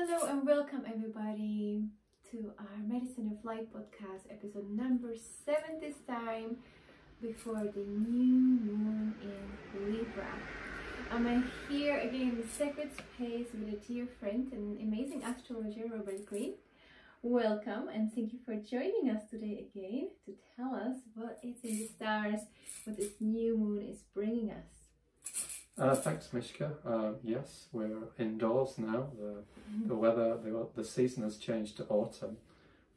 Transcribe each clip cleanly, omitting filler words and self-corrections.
Hello and welcome everybody to our Medicine of Light podcast, episode number 7 this time, before the new moon in Libra. I'm here again in the sacred space with a dear friend and amazing astrologer, Robert Green. Welcome and thank you for joining us today again to tell us what is in the stars, what this new moon is bringing us. Thanks, Miska. Yes, we're indoors now. The weather, the season has changed to autumn,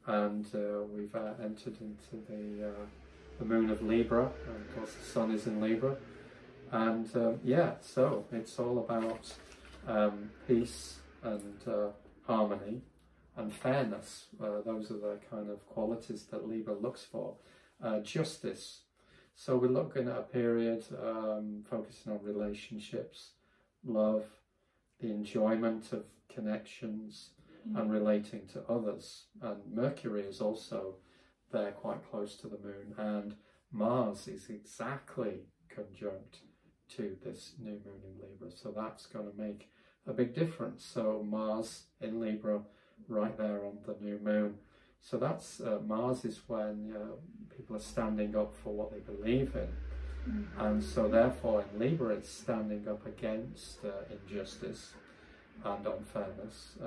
and we've entered into the moon of Libra. And of course, the sun is in Libra, and yeah, so it's all about peace and harmony and fairness. Those are the kind of qualities that Libra looks for. Justice. So we're looking at a period focusing on relationships, love, the enjoyment of connections and relating to others. And Mercury is also there quite close to the moon, and Mars is exactly conjunct to this new moon in Libra. So that's going to make a big difference. So Mars in Libra right there on the new moon. So that's Mars is when people are standing up for what they believe in, and so therefore in Libra it's standing up against injustice and unfairness,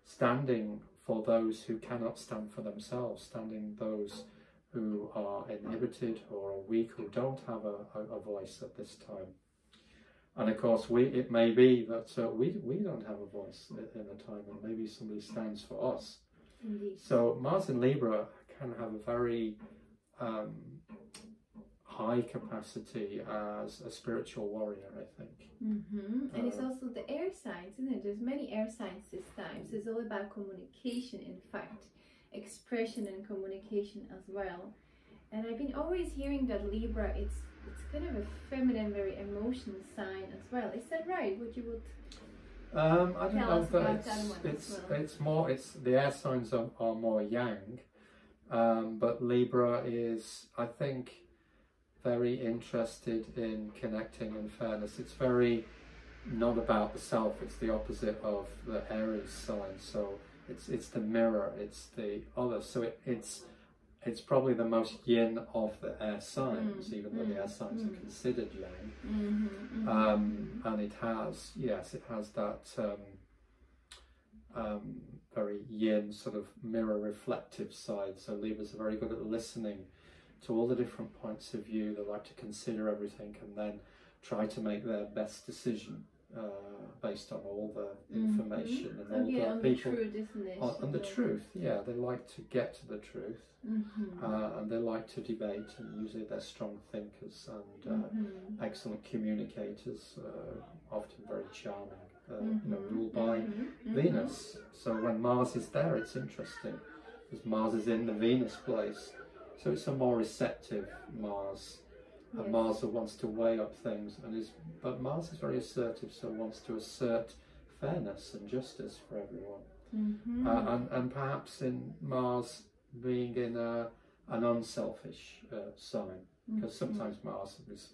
standing for those who cannot stand for themselves, standing those who are inhibited or are weak, who don't have a voice at this time. And of course it may be that we don't have a voice in a time, and maybe somebody stands for us. Indeed. So Mars in Libra can have a very high capacity as a spiritual warrior, I think. And it's also the air signs, isn't it? There's many air signs this time. So it's all about communication, in fact, expression and communication as well. And I've been always hearing that Libra, it's kind of a feminine, very emotional sign as well. Is that right? What you would I don't know that it's the air signs are more yang, but Libra is, I think, very interested in connecting and fairness. It's very not about the self, it's the opposite of the Aries sign. So it's the mirror, it's the other. So it's probably the most yin of the air signs, even though the air signs are considered yang. And it has, yes, it has that very yin sort of mirror reflective side. So Libras are very good at listening to all the different points of view. They like to consider everything and then try to make their best decision based on all the information and all the people. The truth, isn't it? And the truth, yeah, they like to get to the truth, and they like to debate, and usually they're strong thinkers and excellent communicators, often very charming, ruled by Venus. So when Mars is there, it's interesting, because Mars is in the Venus place, so it's a more receptive Mars. And Mars wants to weigh up things, but Mars is very assertive, so wants to assert fairness and justice for everyone. And perhaps in Mars being in an unselfish sign, because sometimes Mars is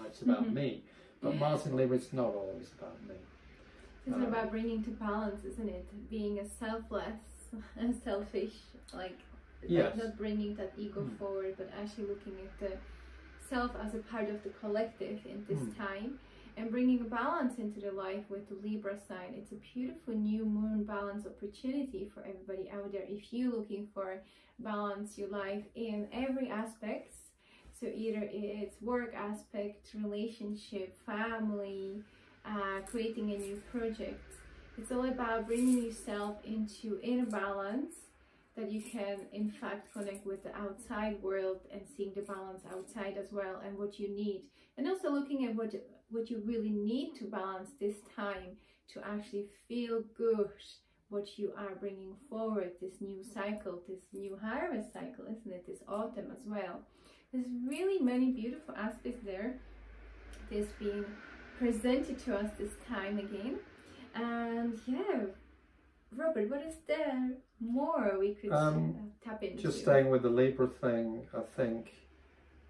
it's about me, but Mars in Libra, it's not always about me. It's about bringing to balance, isn't it? Being a selfless and selfish, not bringing that ego forward, but actually looking at the self as a part of the collective in this time, and bringing a balance into the life with the Libra sign. It's a beautiful new moon balance opportunity for everybody out there. If you're looking for balance your life in every aspect, so either it's work aspect, relationship, family, creating a new project, it's all about bringing yourself into inner balance, that you can in fact connect with the outside world and seeing the balance outside as well, and what you need, and also looking at what you really need to balance this time to actually feel good, what you are bringing forward, this new cycle, this new harvest cycle, isn't it, this autumn as well. There's really many beautiful aspects there that's being presented to us this time again. And yeah, Robert, what is there more we could tap into? Just staying with the Libra thing, I think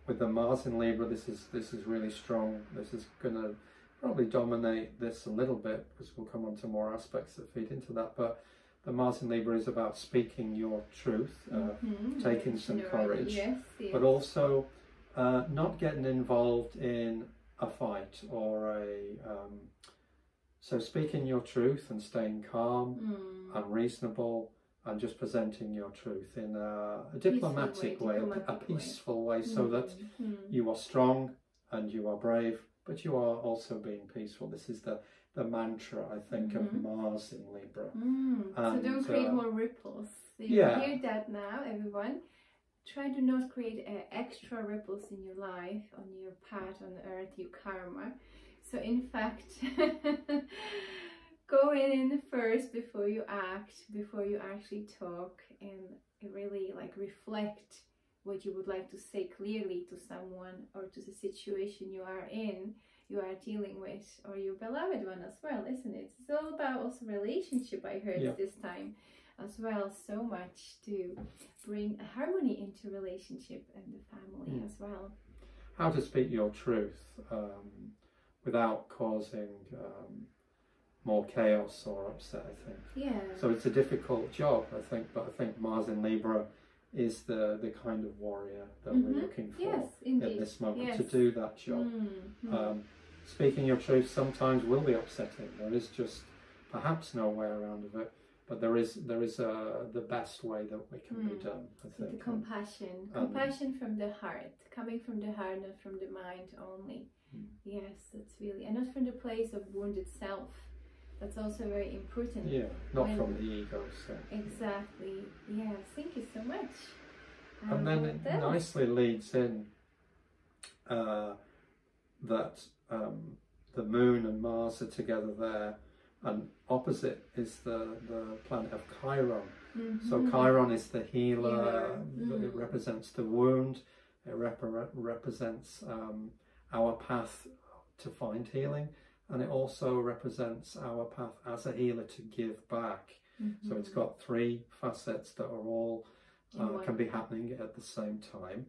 with the Mars in Libra, this is really strong. This is going to probably dominate this a little bit, because we'll come on to more aspects that feed into that. But the Mars in Libra is about speaking your truth, taking some courage, yes. but also not getting involved in a fight or a... so speaking your truth and staying calm and reasonable and just presenting your truth in a diplomatic way, a peaceful way, so that you are strong and you are brave, but you are also being peaceful. This is the mantra, I think, of Mars in Libra. So don't create more ripples. So you hear that now, everyone. Try to not create extra ripples in your life, on your path on earth, your karma. So in fact, go in first before you act, before you actually talk, and really like reflect what you would like to say clearly to someone or to the situation you are in, you are dealing with, or your beloved one as well, isn't it? It's all about also relationship, I heard this time as well, so much to bring a harmony into relationship and the family as well. How to speak your truth without causing more chaos or upset, I think. Yeah. So it's a difficult job, I think, but I think Mars in Libra is the kind of warrior that we're looking for in this moment to do that job. Speaking your truth sometimes will be upsetting. There is just perhaps no way around of it, but there is the best way that we can be done, I think. The compassion from the heart, coming from the heart, not from the mind only. Yes, that's really, and not from the place of wounded self. That's also very important. Yeah, not from the ego. So. Exactly. Yeah, thank you so much. And then it nicely leads in that the moon and Mars are together there, and opposite is the planet of Chiron. So Chiron is the healer. It represents the wound. It represents our path to find healing, and it also represents our path as a healer to give back. So it's got three facets that are all can be happening at the same time.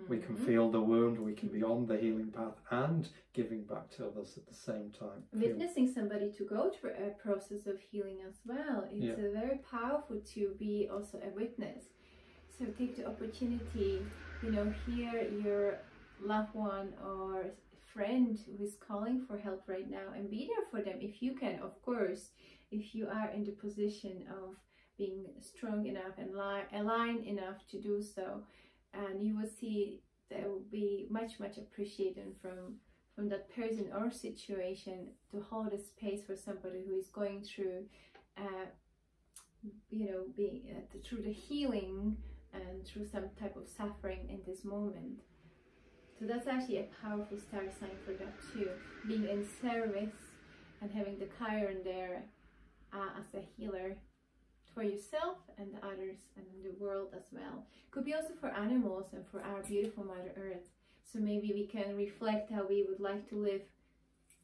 We can feel the wound, we can be on the healing path and giving back to others at the same time. Witnessing somebody to go through a process of healing as well. It's very powerful to be also a witness. So take the opportunity, you know, hear your loved one or friend who is calling for help right now, and be there for them if you can, of course, if you are in the position of being strong enough and aligned enough to do so. And you will see that will be much appreciated from that person or situation, to hold a space for somebody who is going through you know, being through the healing and through some type of suffering in this moment. So that's actually a powerful star sign for that too, being in service and having the Chiron there as a healer for yourself and the others and the world as well. Could be also for animals and for our beautiful Mother Earth. So maybe we can reflect how we would like to live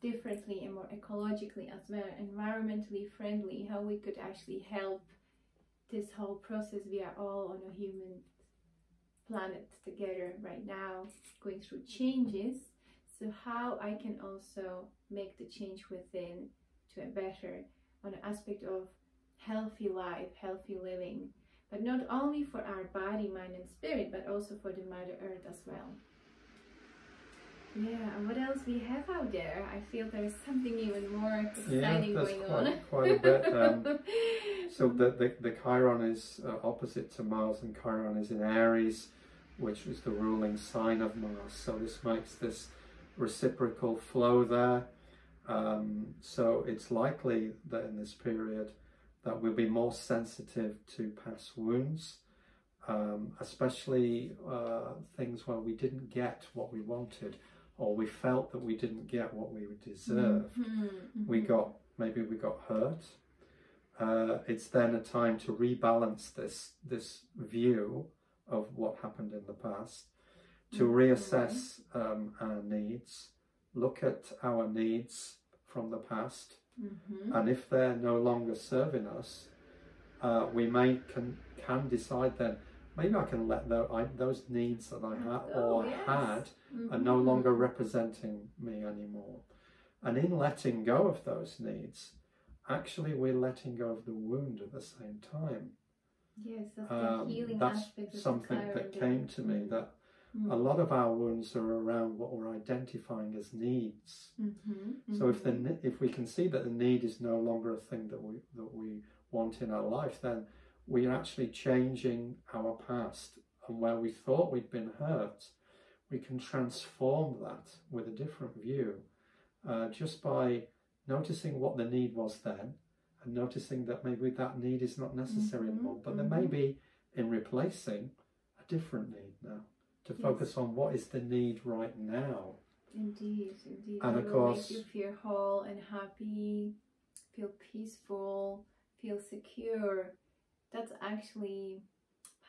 differently and more ecologically as well, environmentally friendly, how we could actually help this whole process. We are all on a human planet together right now, going through changes. So how I can also make the change within to a better, on an aspect of healthy life, healthy living, but not only for our body, mind and spirit, but also for the Mother Earth as well. Yeah, and what else we have out there? I feel there's something even more exciting going on. Quite a bit. So the Chiron is opposite to Mars, and Chiron is in Aries, which is the ruling sign of Mars. So this makes this reciprocal flow there. So it's likely that in this period that we'll be more sensitive to past wounds, especially things where we didn't get what we wanted, or we felt that we didn't get what we deserved. Maybe we got hurt. It's then a time to rebalance this view of what happened in the past, to reassess our needs, look at our needs from the past, and if they're no longer serving us, we can decide then, maybe I can let those needs that I had had are no longer representing me anymore. And in letting go of those needs, actually we're letting go of the wound at the same time. Yes, that's the healing aspect. That's something that came to me, that a lot of our wounds are around what we're identifying as needs. So if we can see that the need is no longer a thing that we want in our life, then we're actually changing our past, and where we thought we'd been hurt, we can transform that with a different view, just by noticing what the need was then, and noticing that maybe that need is not necessary anymore, but there may be, in replacing, a different need now, to focus on what is the need right now. Indeed, indeed. And it of will course, make you feel whole and happy, feel peaceful, feel secure. That's actually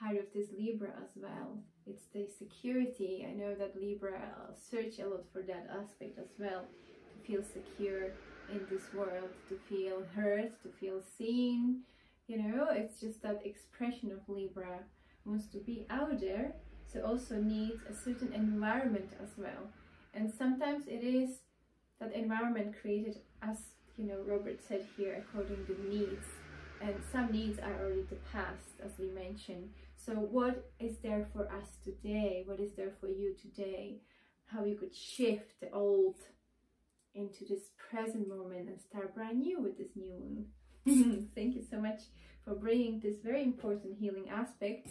part of this Libra as well. It's the security. I know that Libra search a lot for that aspect as well, to feel secure in this world, to feel heard, to feel seen. You know, it's just that expression of Libra wants to be out there, so also needs a certain environment as well. And sometimes it is that environment created, as you know, Robert said here, according to needs. And some needs are already the past, as we mentioned. So what is there for us today? What is there for you today? How you could shift the old into this present moment and start brand new with this new moon. Thank you so much for bringing this very important healing aspect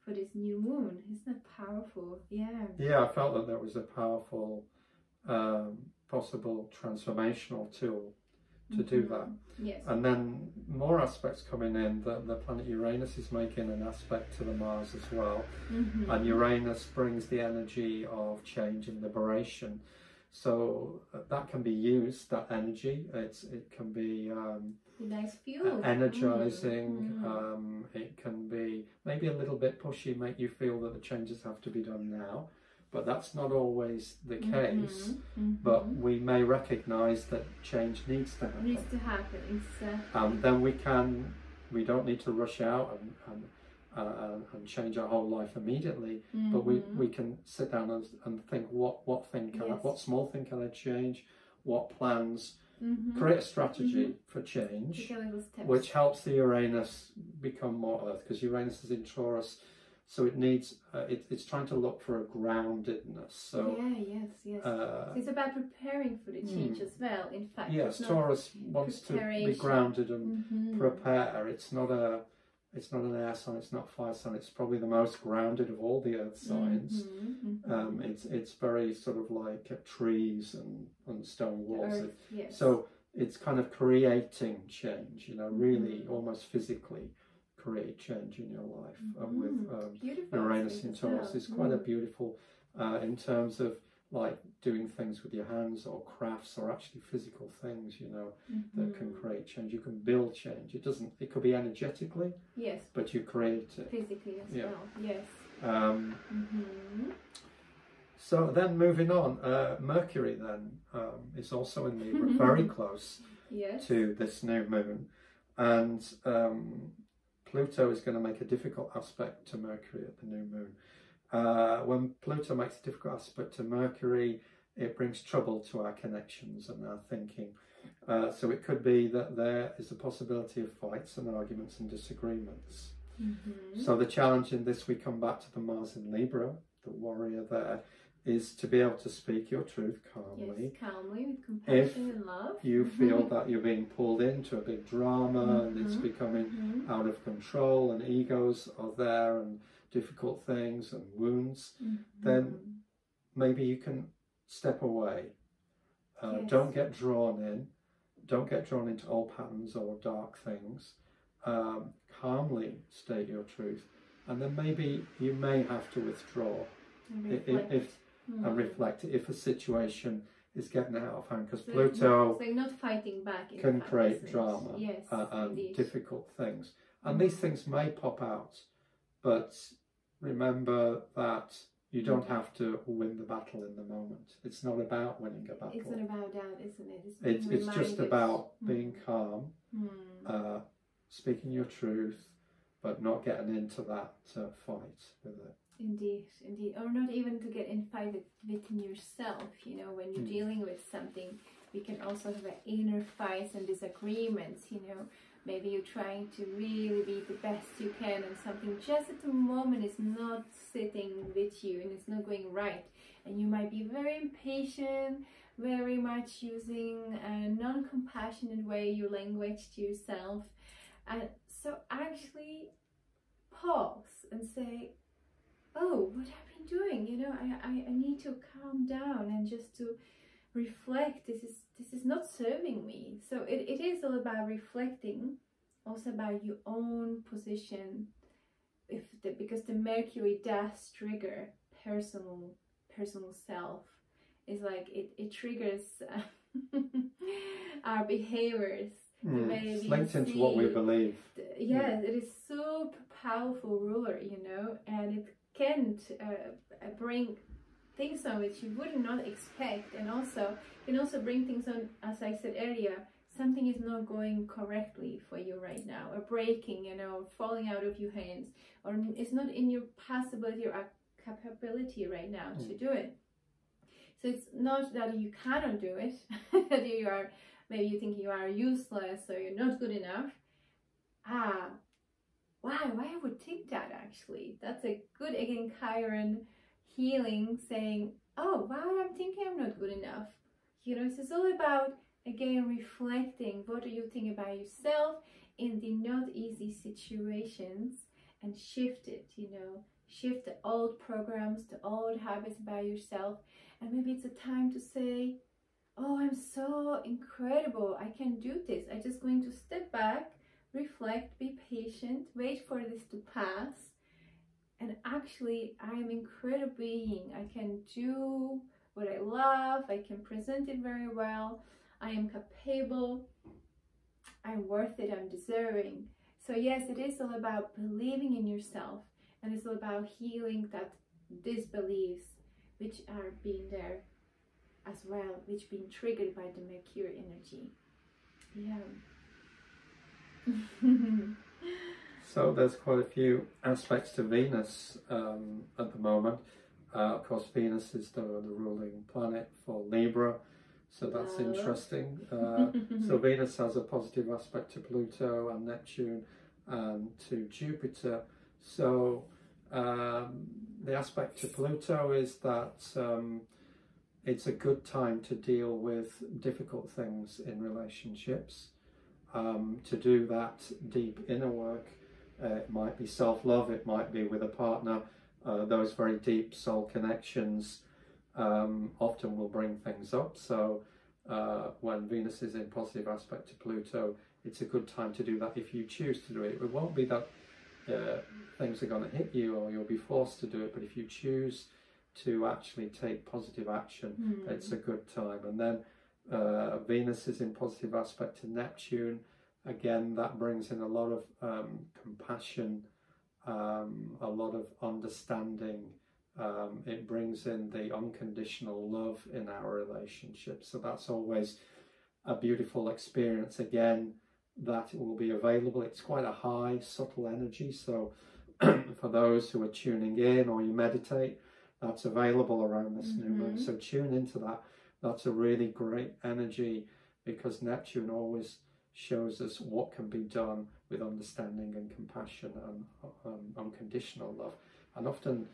for this new moon. Isn't that powerful? Yeah. Yeah, I felt that was a powerful, possible transformational tool to do that. Yes. And then more aspects coming in. The planet Uranus is making an aspect to the Mars as well. And Uranus brings the energy of change and liberation. So that can be used, that energy. It can be nice fuel. Energizing. It can be maybe a little bit pushy, make you feel that the changes have to be done now. But that's not always the case. But we may recognise that change needs to happen. Needs to happen, exactly. And then we don't need to rush out and change our whole life immediately. But we can sit down and think, what small thing can I change? What plans? Create a strategy for change, which helps the Uranus become more Earth, because Uranus is in Taurus. So it needs, it's trying to look for a groundedness. So yes. So it's about preparing for the change as well. In fact, yes, Taurus wants to be grounded and prepare. It's not an air sign. It's not fire sign. It's probably the most grounded of all the earth signs. It's very sort of like trees and stone walls. So it's kind of creating change. You know, really almost physically create change in your life. With Uranus in Taurus, it's quite a beautiful in terms of like doing things with your hands or crafts or actually physical things, you know, that can create change. You can build change. It could be energetically, but you create it physically as well. So then moving on, Mercury then is also in Libra, very close to this new moon, and Pluto is going to make a difficult aspect to Mercury at the new moon. When Pluto makes a difficult aspect to Mercury, it brings trouble to our connections and our thinking. So it could be that there is a possibility of fights and arguments and disagreements. So the challenge in this, we come back to the Mars in Libra, the warrior there, is to be able to speak your truth calmly. Calmly, with compassion and love. If you feel that you're being pulled into a big drama and it's becoming out of control and egos are there and difficult things and wounds, then maybe you can step away. Don't get drawn in. Don't get drawn into old patterns or dark things. Calmly state your truth, and then maybe you may have to withdraw and reflect if a situation is getting out of hand, because Pluto not fighting back can create drama and difficult things, and these things may pop out, but remember that you don't have to win the battle in the moment. It's not about winning a battle. It's not about that, isn't it? It's just about being calm, speaking your truth, but not getting into that fight with it. Indeed. Or not even to get in fight within yourself, you know, when you're dealing with something We can also have inner fights and disagreements, you know. Maybe you're trying to really be the best you can and something just at the moment is not sitting with you and it's not going right. And you might be very impatient, very much using a non-compassionate way your language to yourself. And so actually pause and say, oh, what have I been doing? You know, I need to calm down and just to reflect. This is not serving me. So it is all about reflecting, also about your own position, because the Mercury does trigger personal self. It's like it triggers our behaviors. It's linked into what we believe. Yes, it is so powerful ruler, you know, and it can bring things on which you would not expect, and also can also bring things on, as I said earlier, something is not going correctly for you right now, or breaking, you know, falling out of your hands, or it's not in your possibility or capability right now to do it. So it's not that you cannot do it, that you are, maybe you think you are useless or you're not good enough. Why I would think that actually. That's a good, again, Chiron healing, saying, oh, wow, I'm thinking I'm not good enough. You know, it's all about, again, reflecting. What do you think about yourself in the not easy situations, and shift it, you know, shift the old programs, the old habits about yourself. And maybe it's a time to say, oh, I'm so incredible, I can do this. I'm just going to step back, reflect, be patient, wait for this to pass. And actually, I am an incredible being. I can do what I love. I can present it very well. I am capable. I'm worth it. I'm deserving. So yes, it is all about believing in yourself. And it's all about healing that disbeliefs, which are being there as well, which being triggered by the Mercury energy. Yeah. So there's quite a few aspects to Venus at the moment. Of course, Venus is the ruling planet for Libra, so that's interesting. So Venus has a positive aspect to Pluto and Neptune and to Jupiter. So the aspect to Pluto is that it's a good time to deal with difficult things in relationships, to do that deep inner work. It might be self-love, it might be with a partner. Those very deep soul connections often will bring things up. So when Venus is in positive aspect to Pluto, it's a good time to do that if you choose to do it. It won't be that things are going to hit you or you'll be forced to do it, but if you choose to actually take positive action, it's a good time. And then Venus is in positive aspect to Neptune. Again, that brings in a lot of compassion, a lot of understanding. It brings in the unconditional love in our relationships. So that's always a beautiful experience. Again, that will be available. It's quite a high, subtle energy. So for those who are tuning in or you meditate, that's available around this new moon. So tune into that. That's a really great energy, because Neptune always shows us what can be done with understanding and compassion and unconditional love. And often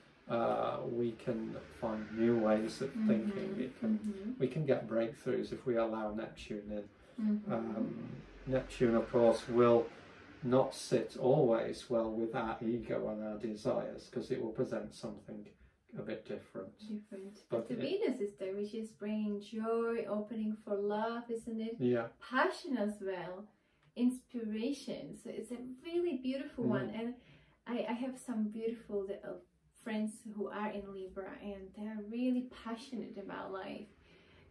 we can find new ways of thinking. We can get breakthroughs if we allow Neptune in. Neptune, of course, will not sit always well with our ego and our desires, because it will present something a bit different. But the Venus is there, which is bringing joy, opening for love, isn't it? Yeah. Passion as well, inspiration. So it's a really beautiful one. And I have some beautiful friends who are in Libra, and they're really passionate about life,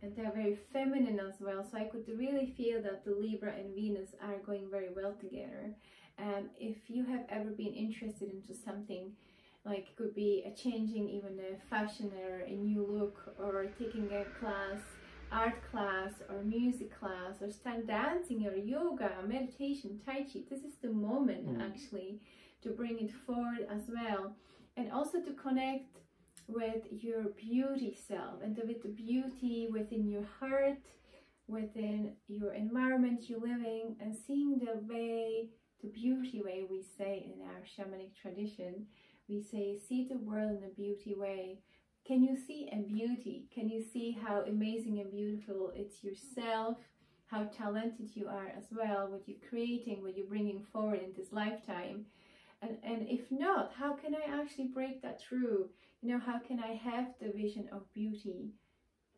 and they're very feminine as well. So I could really feel that the Libra and Venus are going very well together. And if you have ever been interested into something, like it could be a changing even a fashion or a new look, or taking a class, art class or music class, or start dancing or yoga, meditation, tai chi, this is the moment actually to bring it forward as well. And also to connect with your beauty self and with the beauty within your heart, within your environment you're living, and seeing the beauty way we say in our shamanic tradition. We say, see the world in a beauty way. Can you see a beauty? Can you see how amazing and beautiful it's yourself, how talented you are as well, what you're creating, what you're bringing forward in this lifetime? And if not, how can I actually break that through? You know, how can I have the vision of beauty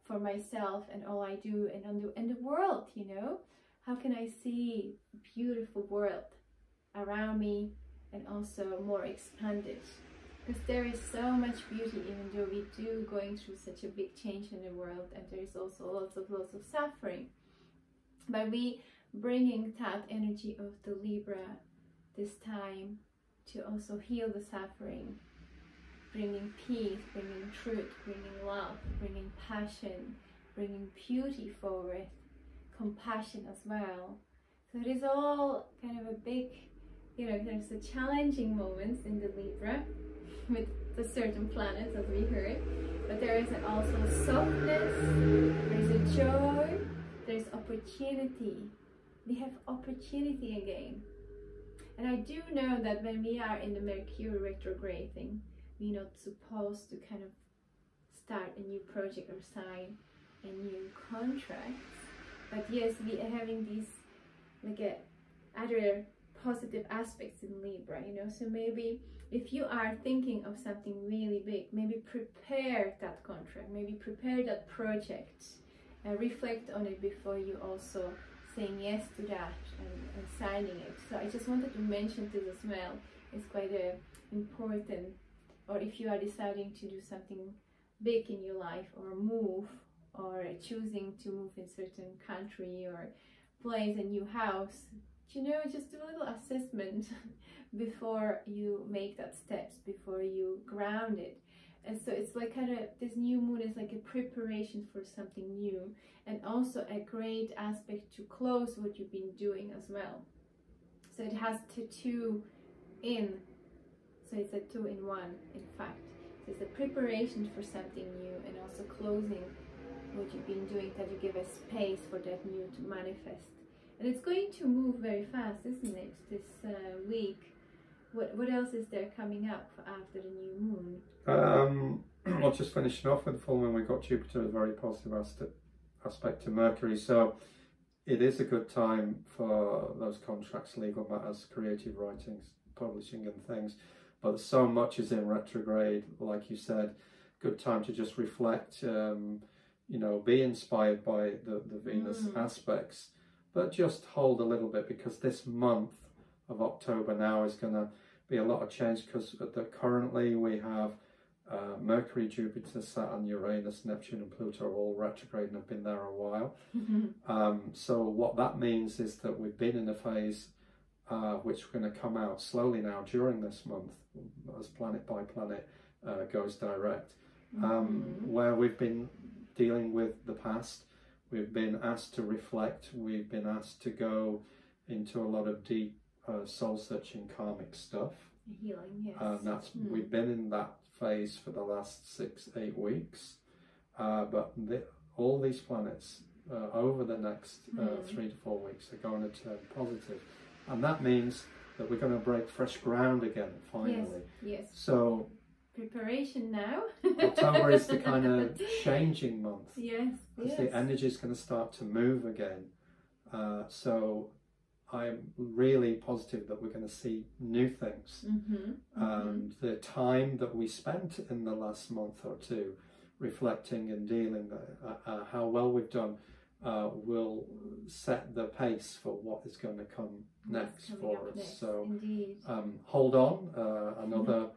for myself and all I do and the world, you know? How can I see a beautiful world around me and also more expanded? Because there is so much beauty, even though we do going through such a big change in the world, and there is also lots of suffering. But we bringing that energy of the Libra this time to also heal the suffering, bringing peace, bringing truth, bringing love, bringing passion, bringing beauty forward, compassion as well. So it is all kind of a big, you know, there's a challenging moments in the Libra with the certain planets, as we heard, but there is also softness, there's a joy, there's opportunity. We have opportunity again. And I do know that when we are in the Mercury retrograding, we're not supposed to kind of start a new project or sign a new contract. But yes, we are having these like other positive aspects in Libra, you know. So maybe if you are thinking of something really big, maybe prepare that contract, maybe prepare that project, reflect on it before you also saying yes to that and signing it. So I just wanted to mention this as well. It's quite important. Or if you are deciding to do something big in your life, or move, or choosing to move in certain country or place, a new house, you know, just do a little assessment before you make that steps, before you ground it. And so it's like kind of, this new moon is like a preparation for something new, and also a great aspect to close what you've been doing as well. So it has the two in, so it's a 2-in-1 in fact. So it's a preparation for something new, and also closing what you've been doing, that you give a space for that new to manifest. And it's going to move very fast, isn't it, this week? What else is there coming up after the new moon? Well, just finishing off with the full moon, we've got Jupiter, a very positive aspect to Mercury. So it is a good time for those contracts, legal matters, creative writings, publishing and things. But so much is in retrograde, like you said. Good time to just reflect, you know, be inspired by the Venus aspects, but just hold a little bit, because this month of October now is going to be a lot of change, because currently we have Mercury, Jupiter, Saturn, Uranus, Neptune and Pluto are all retrograde and have been there a while. So what that means is that we've been in a phase which we're going to come out slowly now during this month, as planet by planet goes direct, where we've been dealing with the past. We've been asked to reflect, we've been asked to go into a lot of deep soul-searching karmic stuff. Healing, yes. And that's we've been in that phase for the last 6-8 weeks. But all these planets over the next 3 to 4 weeks are going to turn positive. And that means that we're going to break fresh ground again, finally. Yes. So preparation now. October is the kind of changing month. Yes. Because the energy is going to start to move again. So I'm really positive that we're going to see new things. And the time that we spent in the last month or two reflecting and dealing how well we've done will set the pace for what is going to come next for us. Next. So hold on another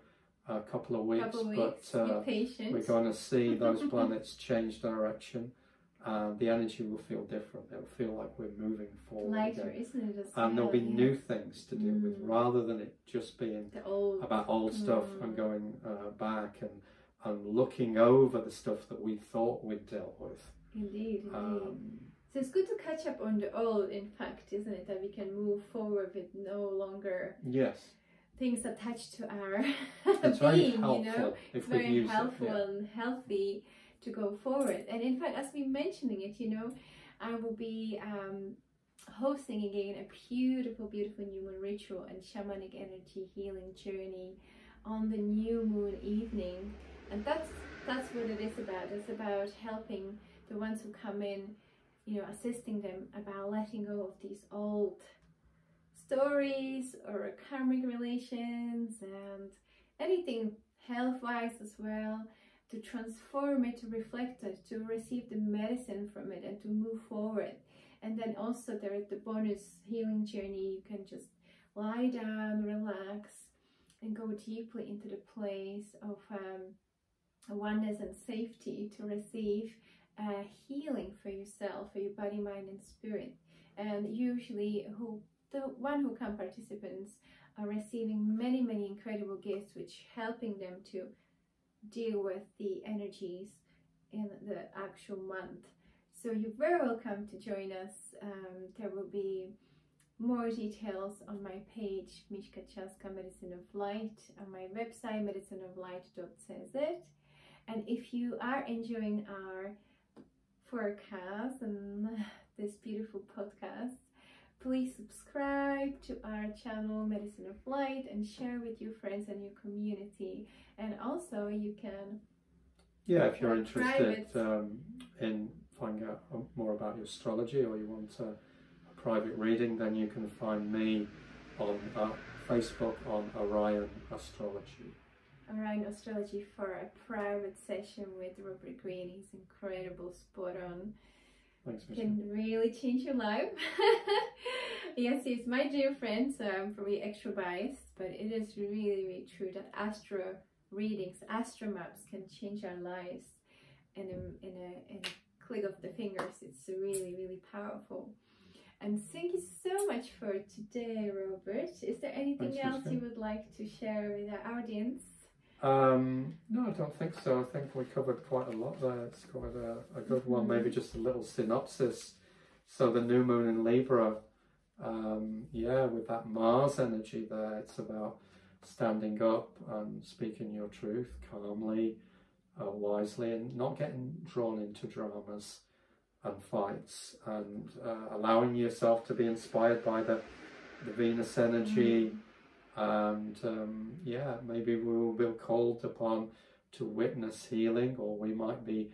couple of weeks, but we're going to see those planets change direction. The energy will feel different. It'll feel like we're moving forward. Lighter, isn't it? And there'll be new things to deal with, rather than it just being about old stuff and going back and looking over the stuff that we thought we'd dealt with. Indeed. So it's good to catch up on the old, in fact, isn't it? That we can move forward with no longer things attached to our it's being, very helpful, you know? It's very helpful and healthy to go forward. And in fact, as we're mentioning it, you know, I will be hosting again a beautiful new moon ritual and shamanic energy healing journey on the new moon evening. And that's what it is about. It's about helping the ones who come in, you know, assisting them about letting go of these old stories or karmic relations and anything health-wise as well, to transform it, to reflect it, to receive the medicine from it and to move forward. And then also there is the bonus healing journey. You can just lie down, relax, and go deeply into the place of oneness and safety to receive healing for yourself, for your body, mind and spirit. And usually the one who come participants are receiving many incredible gifts which helping them to deal with the energies in the actual month. So you're very welcome to join us. There will be more details on my page, Miska Chaska, Medicine of Light, on my website, medicineoflight.cz. And if you are enjoying our forecast and this beautiful podcast, please subscribe to our channel, Medicine of Light, and share with your friends and your community. And also you can... Yeah, if you're interested in finding out more about your astrology, or you want a private reading, then you can find me on Facebook on Orion Astrology. Orion Astrology for a private session with Robert Greene. He's incredible, spot on. Thanks, Miska. Can really change your life. Yes, he's my dear friend, so I'm probably extra biased, but it is really true that astro readings, astro maps can change our lives in a click of the fingers. It's really powerful. And thank you so much for today, Robert. Is there anything else you would like to share with our audience? No, I don't think so. I think we covered quite a lot there. It's quite a good one. Maybe just a little synopsis. So the new moon in Libra, yeah, with that Mars energy there, it's about standing up and speaking your truth calmly, wisely, and not getting drawn into dramas and fights, and allowing yourself to be inspired by the Venus energy. And yeah, maybe we will be called upon to witness healing, or we might be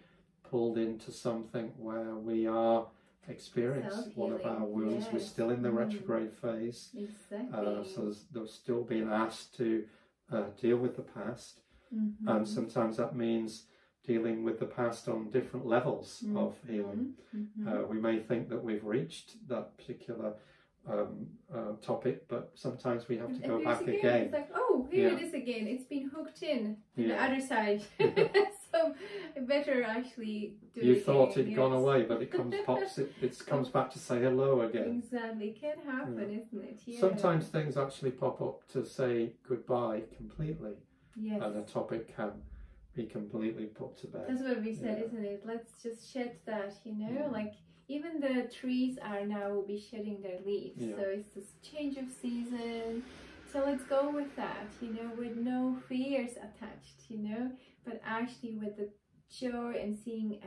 pulled into something where we are experiencing one of our wounds. We're still in the retrograde phase, so there's still being asked to deal with the past, and sometimes that means dealing with the past on different levels of healing. We may think that we've reached that particular topic, but sometimes we have to go back again. It's like, oh, here it is again. It's been hooked in the other side. So better actually do it. You thought it'd gone away, but it comes back to say hello again. Exactly, it can happen, isn't it? Yeah. Sometimes things actually pop up to say goodbye completely, and a topic can be completely put to bed. That's what we said, isn't it? Let's just shed that, you know, like even the trees are now will be shedding their leaves. So it's this change of season. So let's go with that, you know, with no fears attached, you know, but actually with the joy and seeing,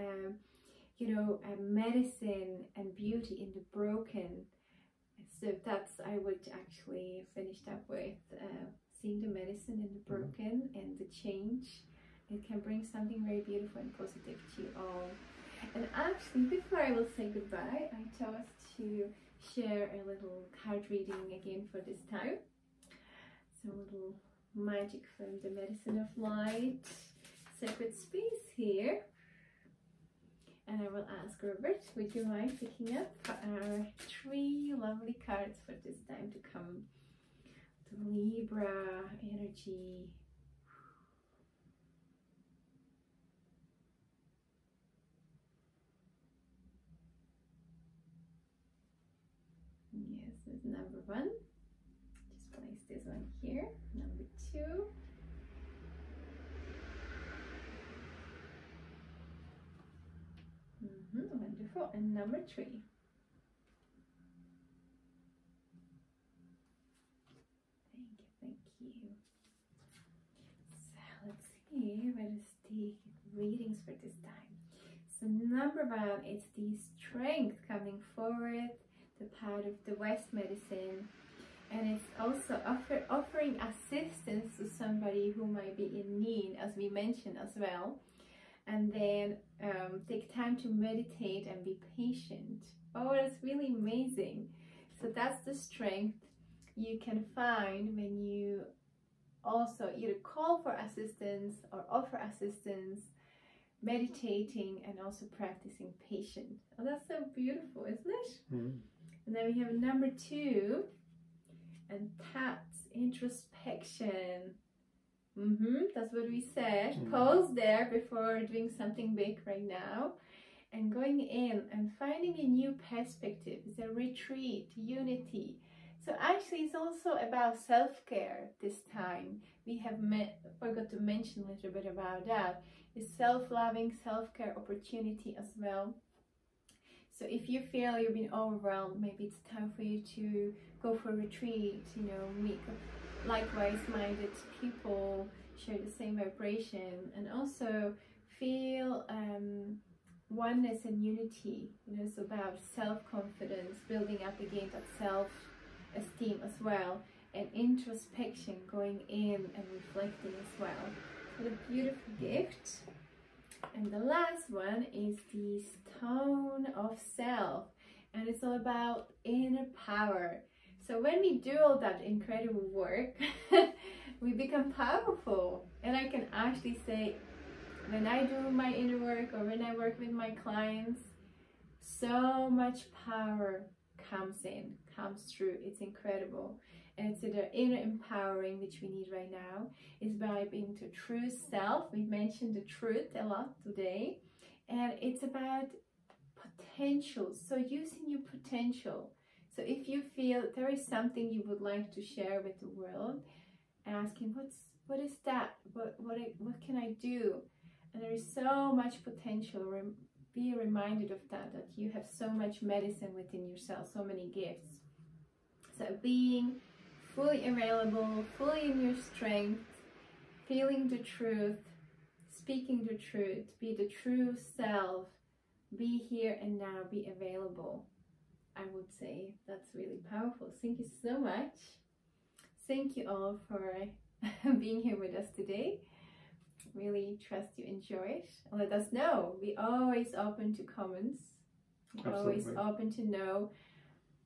you know, medicine and beauty in the broken. So that's, I would actually finish up with seeing the medicine in the broken and the change. It can bring something very beautiful and positive to you all. And actually, before I will say goodbye, I thought to share a little card reading again for this time. So a little magic from the Medicine of Light sacred space here. And I will ask Robert, would you mind picking up our 3 lovely cards for this time to come? The Libra energy. Yes, this is number 1. Just place this one here. Number 2. Wonderful. And number 3. Thank you. So let's see, what is the readings for this time? So So number 1, it's the strength coming forward, the part of the West medicine. And it's also offering assistance to somebody who might be in need, as we mentioned as well. And then take time to meditate and be patient. Oh, that's really amazing. So that's the strength you can find when you also either call for assistance or offer assistance, meditating and also practicing patience. Oh, that's so beautiful, isn't it? Mm. And then we have number 2, and that's introspection. That's what we said. Pause there before doing something big right now. And going in and finding a new perspective. It's a retreat, unity. So actually it's also about self-care this time. We have forgot to mention a little bit about that. It's self-loving, self-care opportunity as well. So if you feel you've been overwhelmed, maybe it's time for you to go for a retreat, you know, meet likewise minded people, share the same vibration, and also feel oneness and unity. You know, it's about self-confidence, building up again that self-esteem as well, and introspection, going in and reflecting as well. What a beautiful gift. And the last one is the stone of self, and it's all about inner power. So when we do all that incredible work, we become powerful. And I can actually say, when I do my inner work or when I work with my clients, so much power comes through. It's incredible. And it's the inner empowering which we need right now, is by being the true self. We mentioned the truth a lot today, and it's about potential. So using your potential. So if you feel there is something you would like to share with the world, asking what is that? What can I do? And there is so much potential. Be reminded of that you have so much medicine within yourself, so many gifts. So being fully available, fully in your strength, feeling the truth, speaking the truth, be the true self, be here and now, be available. I would say that's really powerful. Thank you so much. Thank you all for being here with us today. Really trust you enjoy it. Let us know. We're always open to comments. We're always open to know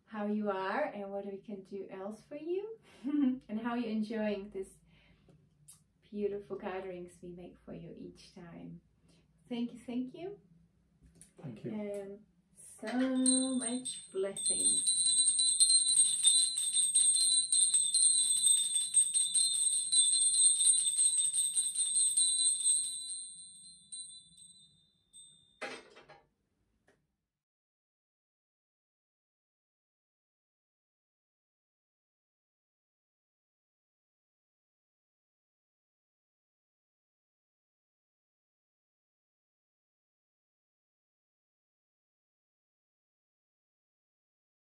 how you are and what we can do else for you and how you're enjoying this beautiful gatherings we make for you each time. Thank you. Thank you. And so much blessings.